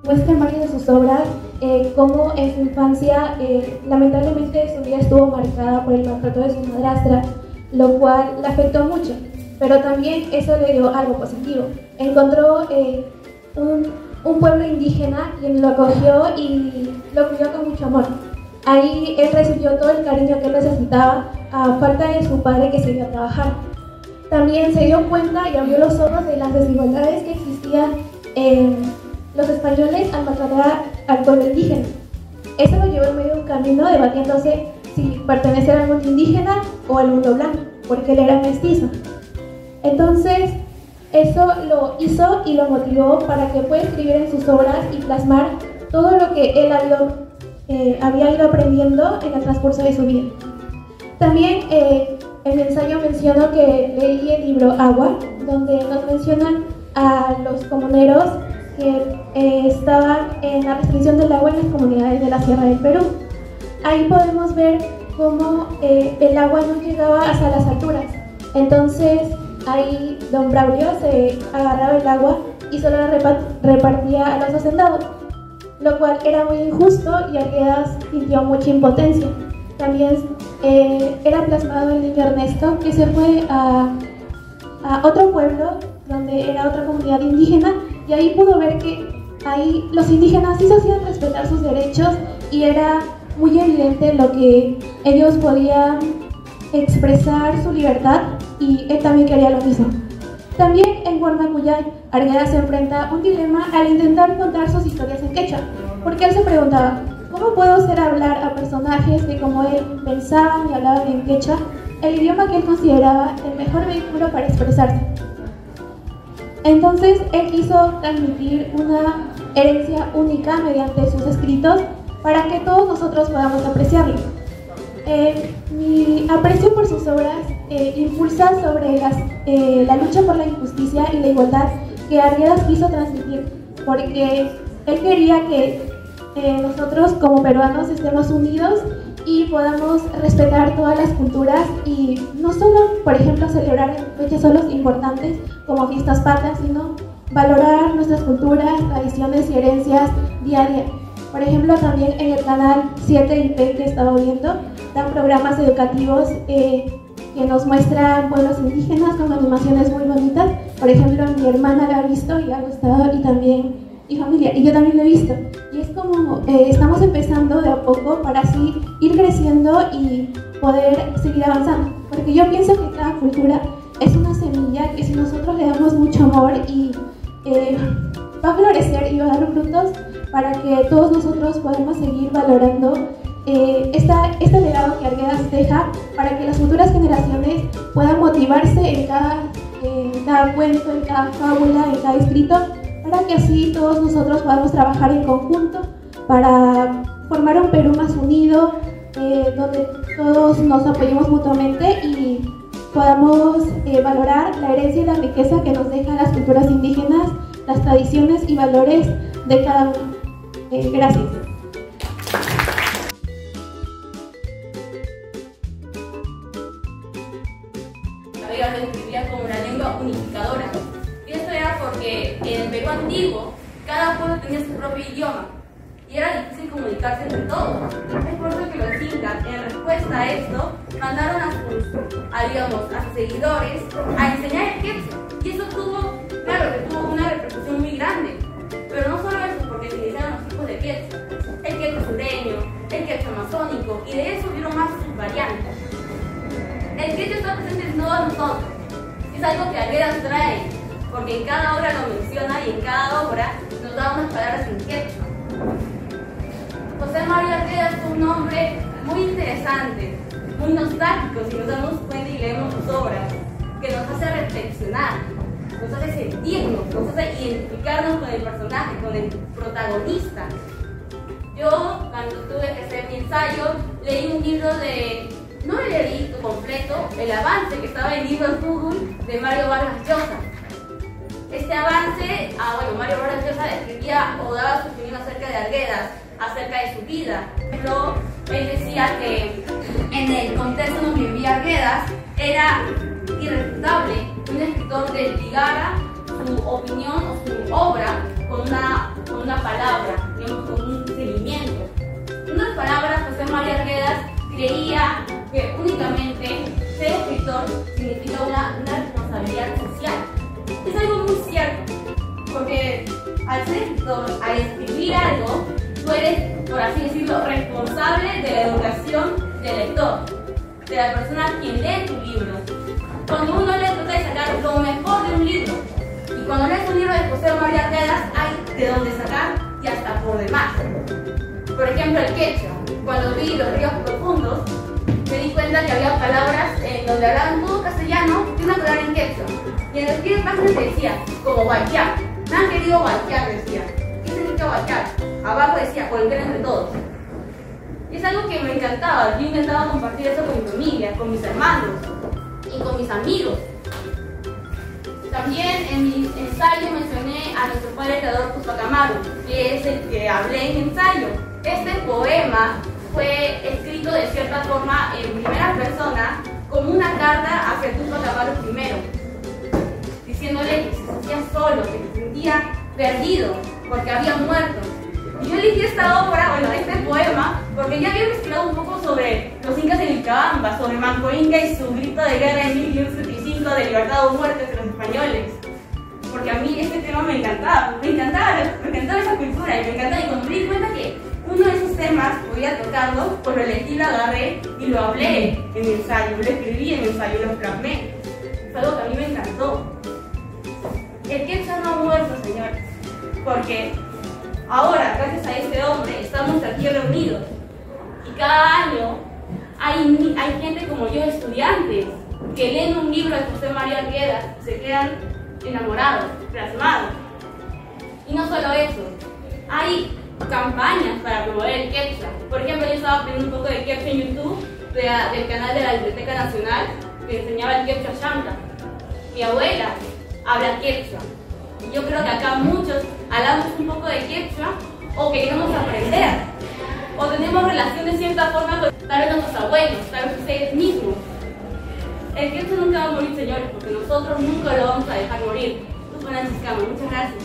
muestra en varias de sus obras cómo en su infancia lamentablemente su vida estuvo marcada por el maltrato de su madrastra, lo cual le afectó mucho, pero también eso le dio algo positivo. Encontró un pueblo indígena quien lo acogió y lo cuidó con mucho amor. Ahí él recibió todo el cariño que él necesitaba a falta de su padre que se iba a trabajar. También se dio cuenta y abrió los ojos de las desigualdades que existían en los españoles al maltratar al pueblo indígena. Eso lo llevó en medio de un camino debatiéndose si pertenecer al mundo indígena o al mundo blanco, porque él era mestizo. Entonces, eso lo hizo y lo motivó para que pueda escribir en sus obras y plasmar todo lo que él había ido aprendiendo en el transcurso de su vida. También en mi ensayo menciono que leí el libro Agua, donde nos mencionan a los comuneros que estaban en la restricción del agua en las comunidades de la Sierra del Perú. Ahí podemos ver cómo el agua no llegaba hasta las alturas. Entonces ahí don Braulio se agarraba el agua y solo la repartía a los hacendados, lo cual era muy injusto y Arguedas sintió mucha impotencia. También era plasmado el niño Ernesto, que se fue a otro pueblo donde era otra comunidad indígena, y ahí pudo ver que ahí los indígenas sí se hacían respetar sus derechos y era muy evidente lo que ellos podían expresar su libertad, y él también quería lo mismo. También en Guarnacuyay, Arguedas se enfrenta a un dilema al intentar contar sus historias en quechua, porque él se preguntaba: ¿cómo puedo hacer hablar a personajes que como él pensaban y hablaban en quechua, el idioma que él consideraba el mejor vehículo para expresarse? Entonces él quiso transmitir una herencia única mediante sus escritos para que todos nosotros podamos apreciarlo. Mi aprecio por sus obras impulsa sobre la lucha por la injusticia y la igualdad que Arguedas quiso transmitir, porque él quería que nosotros como peruanos estemos unidos y podamos respetar todas las culturas y no solo, por ejemplo, celebrar fechas solo importantes como fiestas patrias, sino valorar nuestras culturas, tradiciones y herencias día a día. Por ejemplo, también en el canal 7IP que he estado viendo, dan programas educativos que nos muestran pueblos indígenas con animaciones muy bonitas. Por ejemplo, mi hermana la ha visto y le ha gustado, y también mi familia, y yo también lo he visto. Y es como estamos empezando de a poco para así ir creciendo y poder seguir avanzando. Porque yo pienso que cada cultura es una semilla que si nosotros le damos mucho amor y va a florecer y va a dar frutos para que todos nosotros podamos seguir valorando este legado que Arguedas deja, para que las futuras generaciones puedan motivarse en cada cuento, en cada fábula, en cada escrito, para que así todos nosotros podamos trabajar en conjunto para formar un Perú más unido, donde todos nos apoyemos mutuamente y podamos valorar la herencia y la riqueza que nos dejan las culturas indígenas, las tradiciones y valores de cada uno. Gracias. Arguedas se describía como una lengua unificadora. Y esto era porque en el Perú antiguo cada pueblo tenía su propio idioma y era difícil comunicarse entre todos. Es por eso que los incas, en respuesta a esto, mandaron a sus seguidores a enseñar el quechua. Y eso tuvo una repercusión muy grande. Pero no solo eso, porque se iniciaron los tipos de quechua: el quechua sureño, el quechua amazónico, y de eso hubieron más subvariantes. El quechua está presente en todos nosotros. Es algo que Arguedas trae, porque en cada obra lo menciona y en cada obra nos da unas palabras en quechua. José Mario Arguedas es un hombre muy interesante, muy nostálgico si nos damos cuenta y leemos sus obras, que nos hace reflexionar, nos hace sentirnos, nos hace identificarnos con el personaje, con el protagonista. Yo, cuando tuve que hacer mi ensayo, leí un libro no lo leí completo, el avance que estaba en libros Google de Mario Vargas Llosa. Este avance, Mario Vargas Llosa describía o daba su opinión acerca de Arguedas, acerca de su vida. Por ejemplo, él decía que en el contexto donde vivía Arguedas era irrefutable un escritor desligara su opinión o su obra con una una palabra, digamos con un seguimiento. En otras palabras, José María Arguedas creía que únicamente ser escritor significa una responsabilidad social. Es algo muy cierto, porque al ser escritor, al escribir algo, tú eres, por así decirlo, responsable de la educación del lector, de la persona quien lee tu libro. Cuando uno lee, trata de sacar lo mejor de un libro. Y cuando lees un libro de José María Arguedas, hay de dónde sacar y hasta por demás. Por ejemplo, el quechua. Cuando vi Los ríos profundos, me di cuenta que había palabras en donde hablaban todo castellano y una palabra en quechua. Y en las primeras páginas decía, como guayar. Me han querido guayar, decía. ¿Qué significa guayar? Abajo decía, volver entre todos. Y es algo que me encantaba. Yo intentaba compartir eso con mi familia, con mis hermanos y con mis amigos. También en mi ensayo mencioné a nuestro padre Teodoro Tupac Amaru, que es el que hablé en mi ensayo. Este poema fue escrito de cierta forma en primera persona como una carta hacia Tupac Amaru primero, diciéndole que se sentía solo, que se sentía perdido porque había muerto. Y yo elegí esta obra, este poema, porque ya había investigado un poco sobre los incas de Vilcabamba, sobre Manco Inca y su grito de guerra en 1575 de libertad o muerte de los españoles. Porque a mí este tema me encantaba esa cultura y me encantaba. Y cuando me di cuenta que uno de esos temas podía tocarlo, pues lo elegí, lo agarré y lo hablé en mi ensayo, lo escribí en mi ensayo, lo plasmé. Es algo que a mí me encantó. El quechua no ha muerto, señores, porque ahora, gracias a este hombre, estamos aquí reunidos. Y cada año hay gente como yo, estudiantes, que leen un libro de José María Arguedas y se quedan enamorados, plasmados. Y no solo eso, hay campañas para promover el quechua. Por ejemplo, yo estaba aprendiendo un poco de quechua en YouTube, del canal de la Biblioteca Nacional, que enseñaba el quechua chanca. Mi abuela habla quechua. Y yo creo que acá muchos hablamos un poco de quechua o que queremos aprender. O tenemos relación de cierta forma con tal vez nuestros abuelos, tal vez ustedes mismos. El quechua nunca va a morir, señores, porque nosotros nunca lo vamos a dejar morir. Muchas gracias.